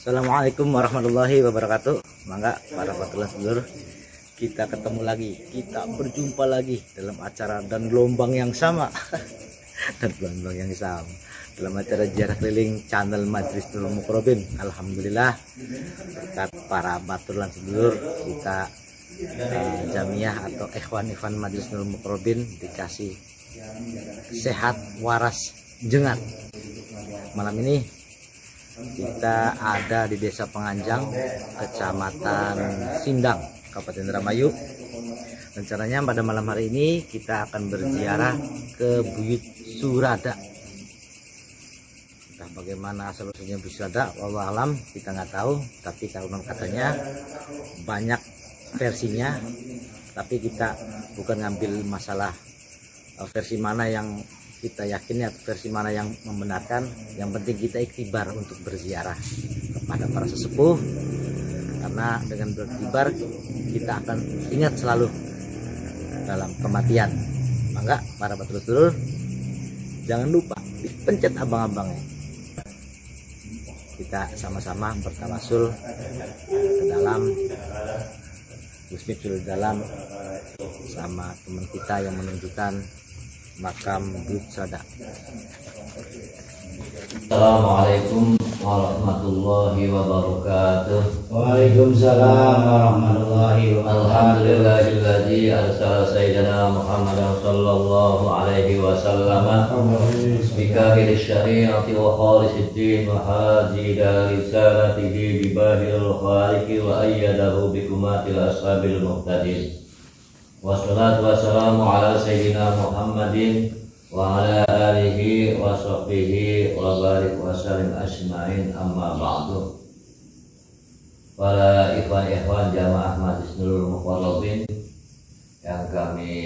Assalamualaikum warahmatullahi wabarakatuh. Mangga para patulan sedulur, kita ketemu lagi, kita berjumpa lagi dalam acara dan gelombang yang sama dan gelombang yang sama dalam acara ziarah keliling channel Majelis Nurul Muqarrabin. Alhamdulillah berkat para patulan sedulur kita jamiah atau ikhwan Majelis Nurul Muqarrabin dikasih sehat waras jengat. Malam ini kita ada di Desa Penganjang, Kecamatan Sindang, Kabupaten Indramayu. Rencananya pada malam hari ini kita akan berziarah ke Buyut Surada. Entah bagaimana asal usulnya Buyut Surada, wallahu alam, kita nggak tahu. Tapi konon katanya banyak versinya. Tapi kita bukan ngambil masalah versi mana yang kita yakin atau versi mana yang membenarkan. Yang penting kita iktibar untuk berziarah kepada para sesepuh, karena dengan beriktibar kita akan ingat selalu dalam kematian. Maka para betul-betul jangan lupa dipencet abang-abangnya. Kita sama-sama bertawasul ke dalam Muslim dalam sama teman kita yang menunjukkan makam Buyut Surada. Assalamualaikum warahmatullahi wabarakatuh. Waalaikumsalam warahmatullahi wabarakatuh. Alhamdulillahilladzi arsala sayyidina Muhammadan sallallahu alaihi wasallam bikahil syari'ati wa khalisid din wa hajida risalatihi bibahil khaliqi wa ayyadahu bikumatil ashabil muhtadin. Wassalatu wassalamu ala sayyidina Muhammadin wa ala alihi wa sahbihi wa barik wa salim ajma'in, amma ba'du. Para ikhwan jamaah Majelis Nurul Muqarrabin yang kami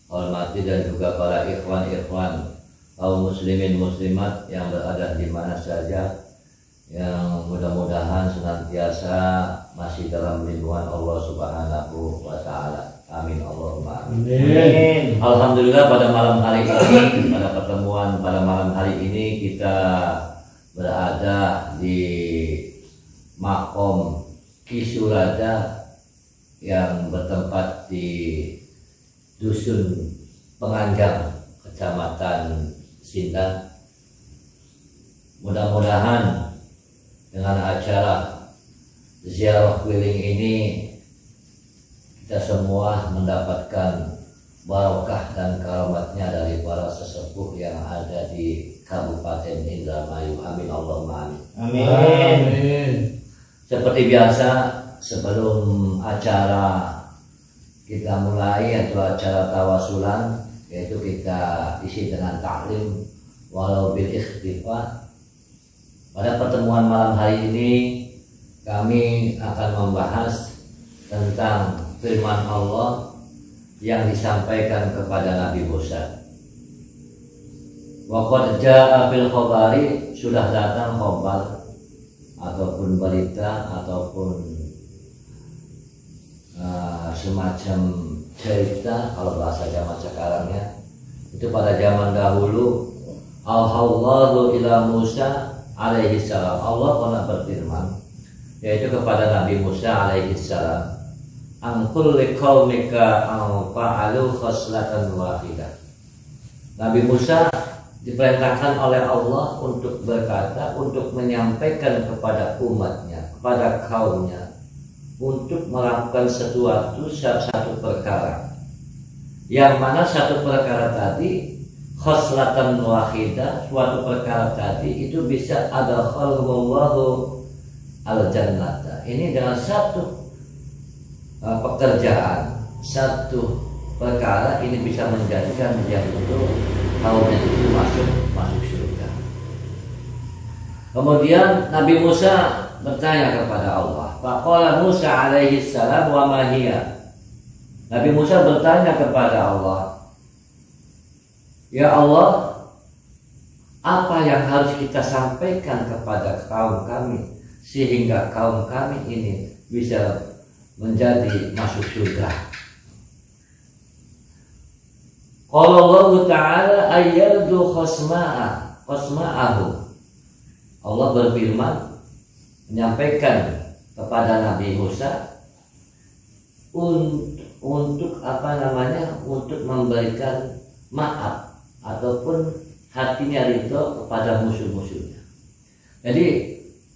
hormati, dan juga para ikhwan kaum muslimin muslimat yang berada di mana saja, yang mudah-mudahan senantiasa masih dalam lindungan Allah Subhanahu wa ta'ala. Amin Allahumma amin. Alhamdulillah pada malam hari ini, pada pertemuan pada malam hari ini kita berada di makom Ki Surada yang bertempat di Dusun Penganjang, Kecamatan Sindang. Mudah-mudahan dengan acara ziarah keliling ini kita semua mendapatkan barokah dan karamatnya dari para sesepuh yang ada di Kabupaten Indramayu. Amin Allahumma amin. Amin. Seperti biasa, sebelum acara kita mulai atau acara tawasulan, yaitu kita isi dengan taklim walau bil ikhtifa. Pada pertemuan malam hari ini kami akan membahas tentang firman Allah yang disampaikan kepada Nabi Musa. Wa qad jaa fil khabari, sudah datang khabar ataupun berita ataupun semacam cerita kalau bahasa zaman sekarangnya. Itu pada zaman dahulu, Allahu ila Musa alaihi salam, Allah pernah berfirman yaitu kepada Nabi Musa alaihi salam, angkul liqaumika an fa'alu khaslatan wahidah. Nabi Musa diperintahkan oleh Allah untuk berkata, untuk menyampaikan kepada umatnya, kepada kaumnya, untuk melakukan satu perkara, yang mana satu perkara tadi khaslatan wahidah, suatu perkara tadi itu bisa adkhalullahu al-jannata. Ini dengan satu pekerjaan, satu perkara ini bisa menjadikan dia untuk kaumnya itu masuk surga. Kemudian Nabi Musa bertanya kepada Allah. Faqala Musa alaihi salam wa ma hiya. Nabi Musa bertanya kepada Allah, ya Allah, apa yang harus kita sampaikan kepada kaum kami sehingga kaum kami ini bisa menjadi masuk surga? Qala Allah Ta'ala ayyadu khasma'ahu. Allah berfirman, menyampaikan kepada Nabi Musa untuk untuk memberikan maaf ataupun hatinya ridho kepada musuh-musuhnya. Jadi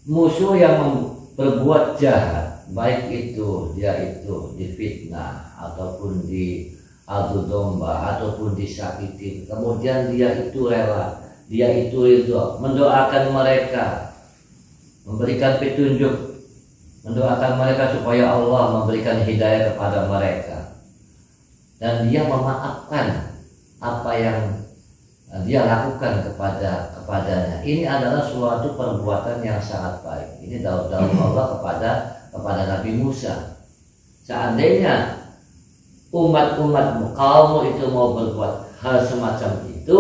musuh yang berbuat jahat, baik itu dia itu difitnah ataupun diadu domba ataupun disakiti, kemudian dia itu rela, dia itu ridho, mendoakan mereka, memberikan petunjuk, mendoakan mereka supaya Allah memberikan hidayah kepada mereka, dan dia memaafkan apa yang dia lakukan kepadanya. Ini adalah suatu perbuatan yang sangat baik. Ini daun Allah kepada Nabi Musa. Seandainya umat-umatmu, kaummu itu mau berbuat hal semacam itu,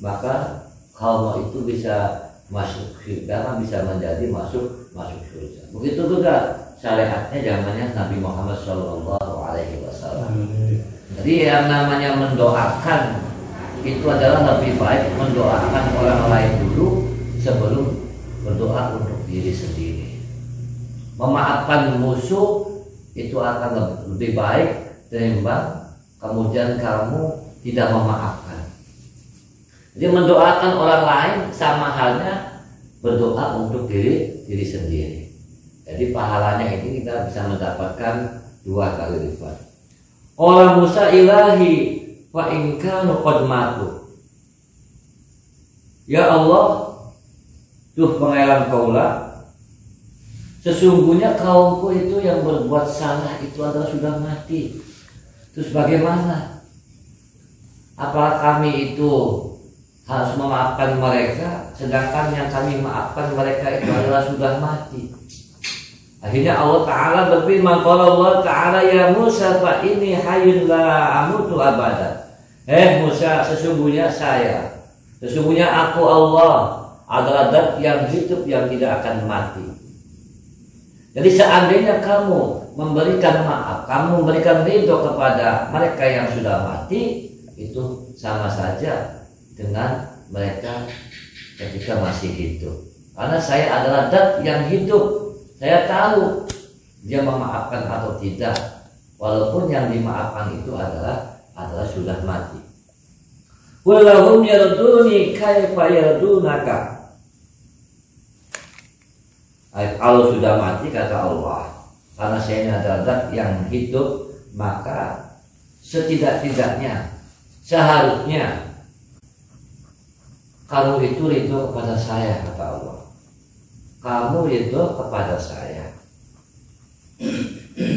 maka kaummu itu bisa masuk surga, bisa menjadi masuk surga. Begitu juga syariatnya zamannya Nabi Muhammad SAW. Jadi yang namanya mendoakan itu adalah lebih baik mendoakan orang lain dulu sebelum berdoa untuk diri sendiri. Memaafkan musuh itu akan lebih baik daripada kemudian kamu tidak memaafkan. Jadi mendoakan orang lain sama halnya berdoa untuk diri sendiri. Jadi pahalanya ini kita bisa mendapatkan 2 kali lipat. Qala Musa ilahi fa in kanu qad matu. Ya Allah, duh pangeran kaula, sesungguhnya kaumku itu yang berbuat salah itu adalah sudah mati. Terus bagaimana? Apakah kami itu harus memaafkan mereka, sedangkan yang kami maafkan mereka itu adalah sudah mati? Akhirnya Allah Ta'ala berfirman, qala Allah Ta'ala ya Musa fa inni hayyun la amutu abada. Musa, sesungguhnya aku Allah adalah zat yang hidup yang tidak akan mati. Jadi seandainya kamu memberikan maaf, kamu memberikan ridho kepada mereka yang sudah mati, itu sama saja dengan mereka ketika masih hidup. Karena saya adalah zat yang hidup. Saya tahu dia memaafkan atau tidak, walaupun yang dimaafkan itu adalah sudah mati. Walahum yarduni kaifa yardunaka. Kalau sudah mati, kata Allah, karena saya ini adalah zat yang hidup, maka setidak-tidaknya seharusnya kamu itu ridho kepada saya, kata Allah. Kamu ridho kepada saya.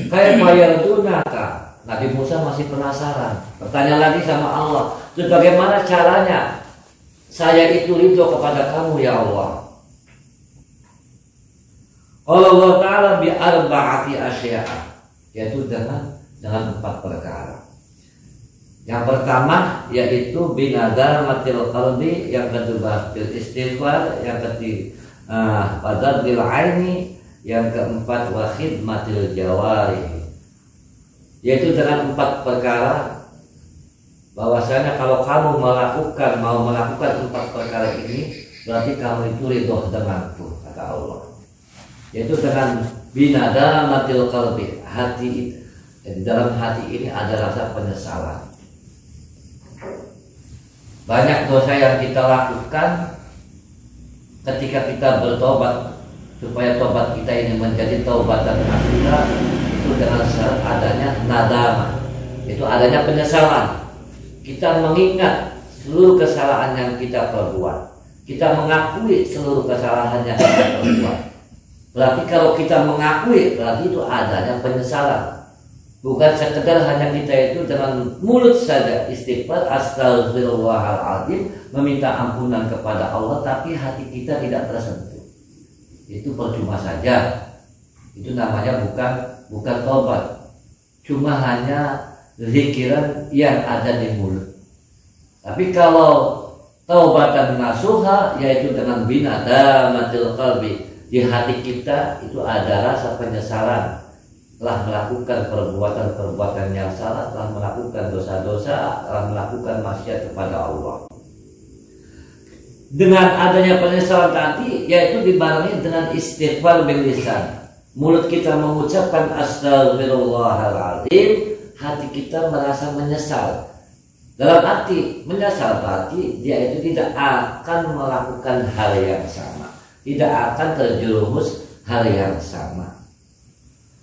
Kaifa yardunaka. Nabi Musa masih penasaran, bertanya lagi sama Allah, terus bagaimana caranya saya itu ridho kepada kamu ya Allah? Allah Ta'ala bi arba'ati asya'a, yaitu dengan 4 perkara. Yang pertama yaitu binadamatil qalbi, yang kedua bil istighfar, yang ketiga fadzil aini, yang keempat wa khidmatil jawari, yaitu dengan 4 perkara. Bahwasanya kalau kamu mau melakukan 4 perkara ini, berarti kamu itu ridho denganku, kata Allah. Yaitu dengan binadamatil qalbi, hati. Jadi dalam hati ini ada rasa penyesalan. Banyak dosa yang kita lakukan, ketika kita bertobat, supaya tobat kita ini menjadi taubatan nasuha, itu dengan syarat adanya nadama, itu adanya penyesalan. Kita mengingat seluruh kesalahan yang kita perbuat, kita mengakui seluruh kesalahan yang kita perbuat. Berarti kalau kita mengakui, berarti itu adanya penyesalan. Bukan sekedar hanya kita itu dengan mulut saja istighfar, astagfirullahaladzim, meminta ampunan kepada Allah, tapi hati kita tidak tersentuh. Itu percuma saja. Itu namanya bukan tobat. Cuma hanya zikiran yang ada di mulut. Tapi kalau taubatan nasuha, yaitu dengan binadamatil qalbi, di hati kita itu ada rasa penyesalan, telah melakukan perbuatan-perbuatan yang salah, telah melakukan dosa-dosa, telah melakukan maksiat kepada Allah. dengan adanya penyesalan tadi, yaitu dibarengi dengan istighfar bil lisan. Mulut kita mengucapkan astagfirullahaladzim, hati kita merasa menyesal. Dalam arti menyesal berarti dia itu tidak akan melakukan hal yang sama, tidak akan terjerumus hal yang sama.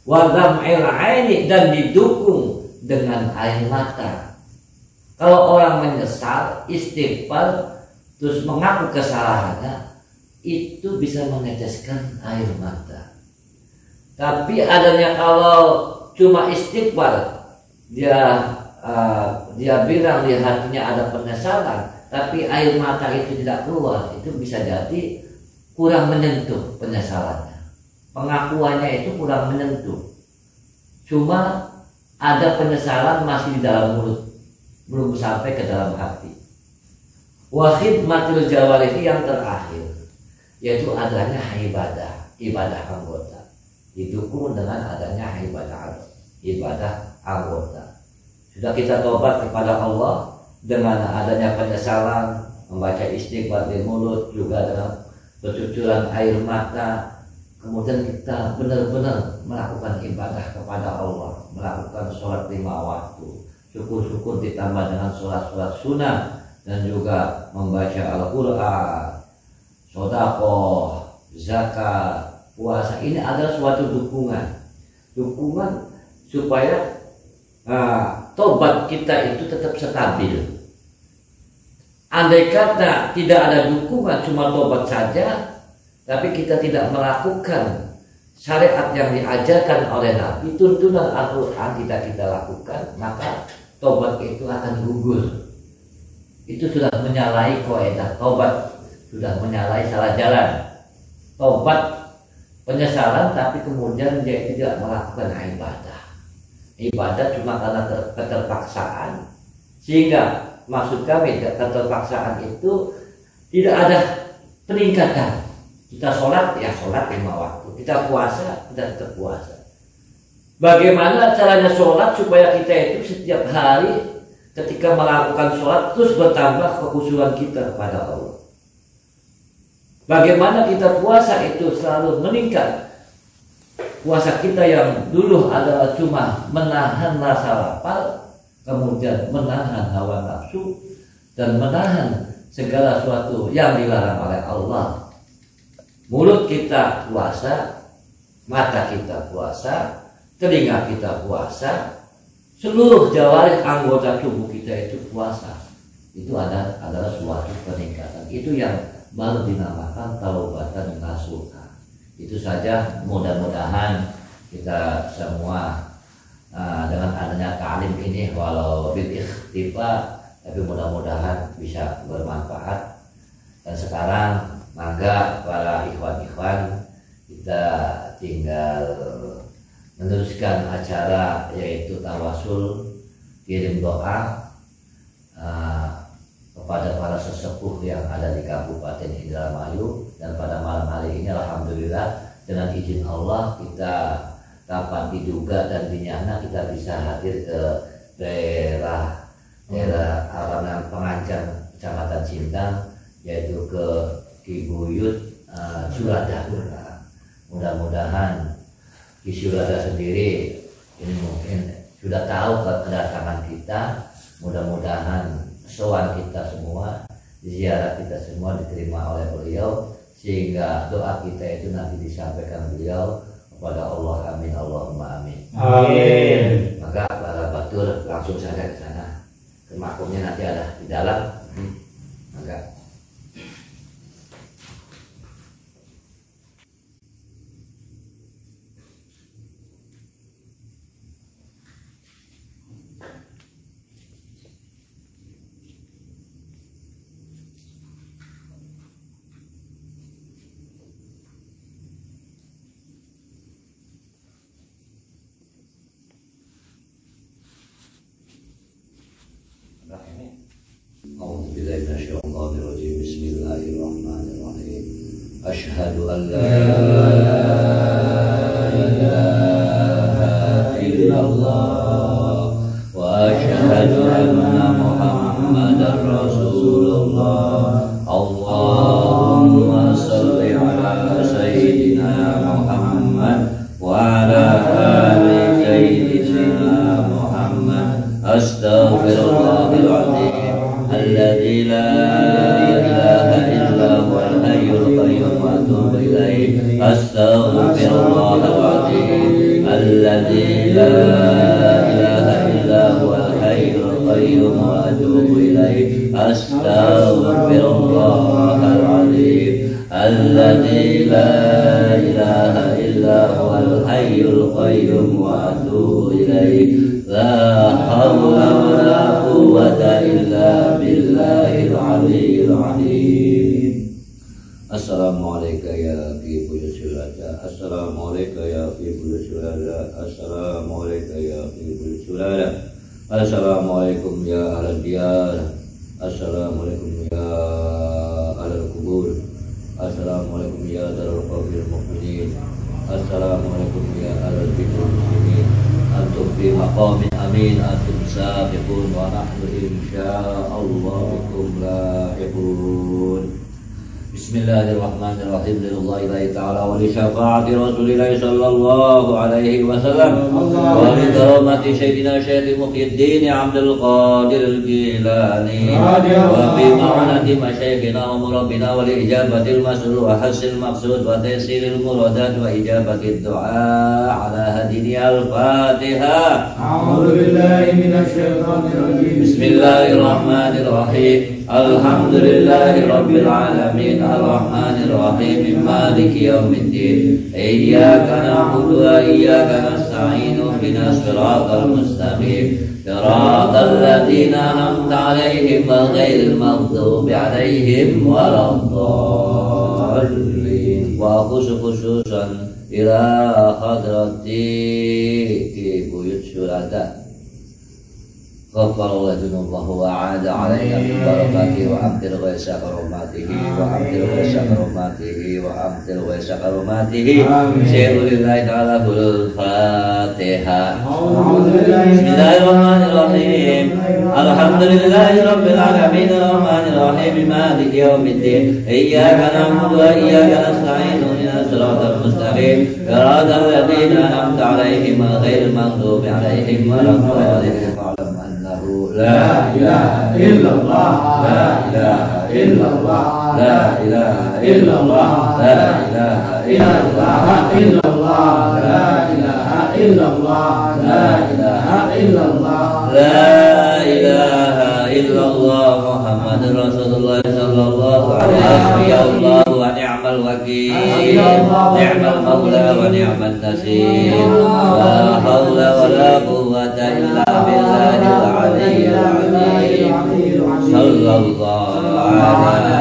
Wa dam'il aini, dan didukung dengan air mata. Kalau orang menyesal, istighfar, terus mengaku kesalahannya, itu bisa meneteskan air mata. Tapi adanya kalau cuma istighfar, dia bilang di hatinya ada penyesalan, tapi air mata itu tidak keluar, itu bisa jadi kurang menyentuh penyesalannya. Pengakuannya itu kurang menyentuh. Cuma ada penyesalan masih di dalam mulut, belum sampai ke dalam hati. Wa khidmatul jawarihi, yang terakhir, yaitu adanya ibadah anggota, didukung dengan adanya ibadah anggota. Sudah kita tobat kepada Allah dengan adanya penyesalan, membaca istighfar di mulut, juga dengan bercucuran air mata. Kemudian kita benar-benar melakukan ibadah kepada Allah, melakukan sholat 5 waktu, syukur-syukur ditambah dengan sholat-sholat sunnah, dan juga membaca Al-Quran, sedekah, zakat, puasa. Ini adalah suatu dukungan supaya tobat kita itu tetap stabil. Andai kata tidak ada dukungan, cuma tobat saja, tapi kita tidak melakukan syariat yang diajarkan oleh Nabi, tuntunan Al-Quran tidak kita lakukan, maka tobat itu akan gugur. Itu sudah menyalahi kaidah tobat, sudah menyalahi salah jalan. Tobat penyesalan, tapi kemudian dia tidak melakukan ibadah cuma karena keterpaksaan. Sehingga maksud kami, keterpaksaan itu tidak ada peningkatan. Kita sholat 5 waktu, kita puasa, kita tetap puasa. Bagaimana caranya sholat supaya kita itu setiap hari ketika melakukan sholat terus bertambah kekhusyuan kita kepada Allah? Bagaimana kita puasa itu selalu meningkat? Puasa kita yang dulu adalah cuma menahan rasa lapar, kemudian menahan hawa nafsu, dan menahan segala sesuatu yang dilarang oleh Allah. Mulut kita puasa, mata kita puasa, telinga kita puasa, seluruh jawarih anggota tubuh kita itu puasa. Itu adalah suatu peningkatan. Itu yang baru dinamakan taubatan nasuha. Itu saja, mudah-mudahan kita semua dengan adanya ta'lim ini, walau bil ikhtifa, tapi mudah-mudahan bisa bermanfaat. Dan sekarang maka para ikhwan-ikhwan, kita tinggal meneruskan acara, yaitu tawasul, kirim doa kepada para sesepuh yang ada di Kabupaten Indramayu. Dan pada malam hari ini alhamdulillah dengan izin Allah kita dapat diduga dan dinyana kita bisa hadir ke daerah Alam Pengancam, Kecamatan Sintang, yaitu ke Kibuyut Surada. Mudah-mudahan di Surada sendiri ini mungkin sudah tahu kedatangan kita. Mudah-mudahan sowan kita semua, ziarah kita semua diterima oleh beliau, sehingga doa kita itu nanti disampaikan beliau kepada Allah. Amin, Allahumma amin. Amin. Maka para batur langsung saja ke sana. Makamnya nanti ada di dalam. Maka Bismillahirrahmanirrahim. Asyhadu an la ilaha illallah wa asyhadu anna Muhammadar Rasulullah. Allah إليه أستغفر الله العظيم الذي لا إله إلا هو الحي القيوم وأتوب إليه أستغفر الله العظيم الذي لا إله إلا هو الحي القيوم وأتوب إليه لا حول ولا قوة إلا بالله العلي العظيم. Assalamualaikum ya fi kulli syurada. Assalamualaikum ya fi kulli syurada. Assalamualaikum ya fi kulli syurada. Assalamualaikum ya ahlal diyar. Assalamualaikum ya ahlal kubur. Assalamualaikum ya darul qawmil mu'minin. Assalamualaikum ya ahlal bidul muslimin. Antum fi maqamin amin. Antum sabiqun wa nahnu insya'allah bikum lahiqun. Bismillahirrahmanirrahim. Lillahi ta'ala wa li syafa'ati Rasulillahi sallallahu alaihi wasallam wa li karamati Sayyidina Syekh Muhyiddin Abdul Qadir Al-Jilani wa fi ma'anati masyayikhina wa murabbina wa li ijabatil mas'ul wa hasil maqsud wa taysiril muradat wa ijabatil du'a ala hadini al-Fatiha. A'udzu billahi minasy syaithanir rajim. Bismillahirrahmanirrahim. Alhamdulillahi rabbil alamin arrahmanir rahim maliki yaumiddin iyyaka na'budu wa iyyaka nasta'in ihdinas siratal mustaqim siratal ladzina an'amta 'alaihim ghairil maghdubi 'alaihim waladdallin. Wa khususan ila hadrati fi buyut syurada Ghafarallahu dzunubahum wa 'ada 'alaina min barakatihi wa amtir ghaisa karomatihi wa amtir ghaisa karomatihi wa amtir ghaisa karomatihi. Bismillahirrahmanirrahim. Ta'ala hul Fatihah. Bismillahirrahmanirrahim. Alhamdulillahi rabbil alamin arrahmanir rahim maliki yaumiddin iyyaka na'budu wa iyyaka nasta'in ihdinas siratal mustaqim siratal ladzina an'amta 'alaihim ghairil maghdubi 'alaihim waladdallin. La ilaha illallah, la ilaha illallah, la ilaha illallah, la ilaha illallah, la ilaha illallah, la ilaha illallah, la ilaha illallah Muhammadur Rasulullah sallallahu alaihi wasallam. Ya Allah wa ni'mal wakil, ni'mal maula wa ni'man nasir. La haula wa la quwwata illa billahil aliyyil azim. Sallallahu ala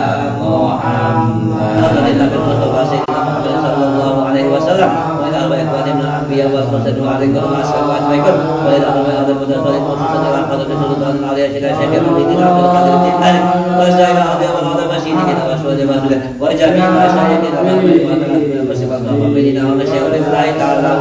Muhammad sallallahu alaihi wasallam. Wa ila ikhwani min al-anbiya wa sallallahu alaihi wa sallam ajma'in. Wa ila al-mu'adhdhin mutasallim wa sallallahu alaihi wa sallam alaihi wa sallam Muhyiddin Abdul Qadir Al-Jilani wa sayyidina Abdul Qadir Masyidina wa sallallahu wa jami'in masyayikhina wa sallallahu wa masyayikhina ta'ala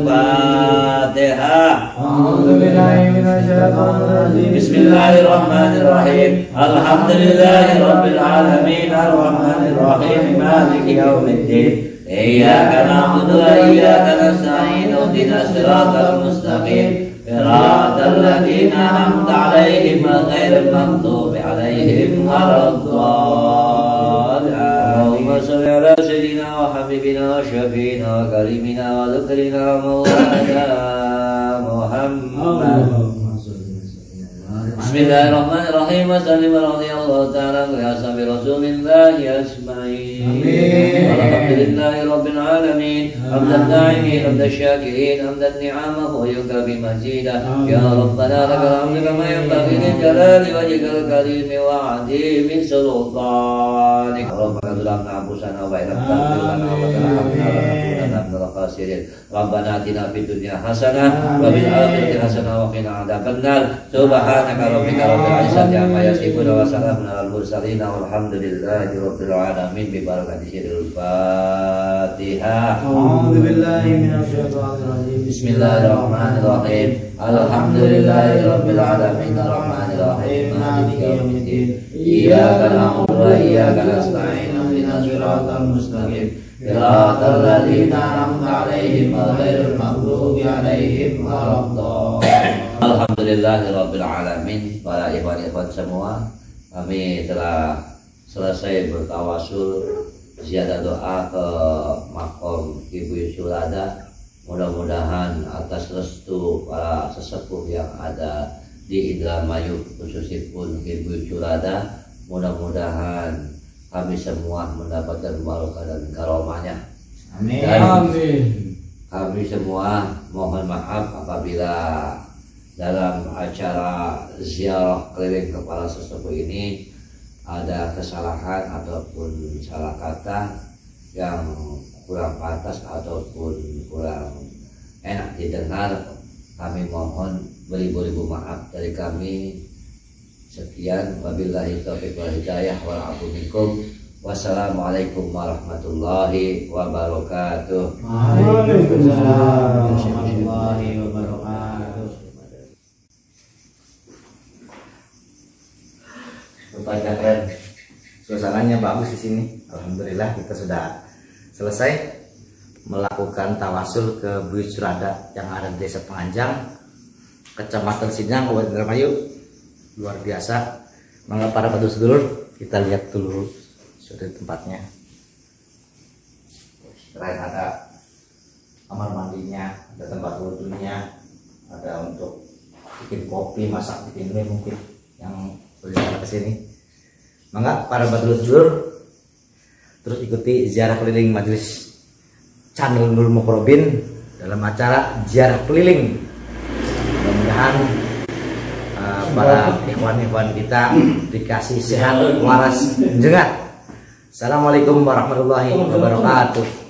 al-Fatihah. A'udzu billahi minasy syaithanir rajim. Bismillahirrahmanirrahim. Alhamdulillahi rabbil alamin arrahmanir rahim maliki yaumiddin iyyaka na'budu wa iyyaka nasta'in ihdinas siratal mustaqim siratal ladzina an'amta 'alaihim ghairil maghdubi 'alaihim waladdallin. Allahumma shalli 'ala sayyidina wa habibina wa syafiina wa karimina wa dzikrina wa maulana Muhammad. Bismillahirrahmanirrahim. Wassalamu radhiyallahu ta'ala wa ashabi rasulillahi ajma'in. Alhamdulillahi rabbil alamin. Hamdan da'imin, hamdan syakirin, hamdan ni'amahu wa yukabi majidah. Ya Rabbana lakal hamdu kama yanbaghi li jalali wajhikal karim wa 'azimi sultanik. Rabbana zalamna anfusana wa illam taghfir lana wa tarhamna lanakunanna minal khasirin. Rabbana atina fid dunya hasanah wa fil akhirati hasanah wa qina adzabannar. Subhanaka rabbika rabbil izzati amma yasifun wa salamun alal mursalin walhamdulillahi rabbil alamin bi barakati sirril Fatihah. A'udzu billahi minasy syaithanir rajim. Bismillahirrahmanirrahim. Alhamdulillahi rabbil alamin arrahmanir rahim maliki yaumiddin iyyaka na'budu wa iyyaka nasta'in ihdinas siratal mustaqim siratal ladzina an'amta 'alaihim ghairil maghdubi 'alaihim waladdallin. Alhamdulillahirabbil alamin. Para ikhwan-ikhwan semua, kami telah selesai bertawasul ziarah doa ke makom Ibu Syurada. Mudah-mudahan atas restu para sesepuh yang ada di Indramayu, khususipun Ibu Syurada, mudah-mudahan kami semua mendapatkan barokah dan karomahnya. Amin. Dan Amin. kami semua mohon maaf apabila dalam acara ziarah keliling kepala sesepuh ini ada kesalahan ataupun salah kata yang kurang pantas ataupun kurang enak didengar. Kami mohon beribu-ribu maaf dari kami. Sekian, wabillahi taufiq wal hidayah wal afu minkum. Wassalamualaikum warahmatullahi wabarakatuh. Waalaikumsalam warahmatullahi wabarakatuh. Rupanya keren, suasananya bagus di sini. Alhamdulillah kita sudah selesai melakukan tawasul ke Buyut Syurada yang ada di Desa Penganjang, Kecamatan Sinjang, Kabupaten Indramayu. Luar biasa. Mangga para sedulur, kita lihat dulu sudah tempatnya. Selain ada kamar mandinya, ada tempat wudhunya, ada untuk bikin kopi, masak, bikin mie mungkin yang berjalan ke sini. Mangga para sedulur, terus ikuti ziarah keliling majelis channel Nurul Muqarrabin dalam acara ziarah keliling. Mudah-mudahan para ikhwan-ikhwan kita dikasih sehat, waras, jengat. Assalamualaikum warahmatullahi wabarakatuh.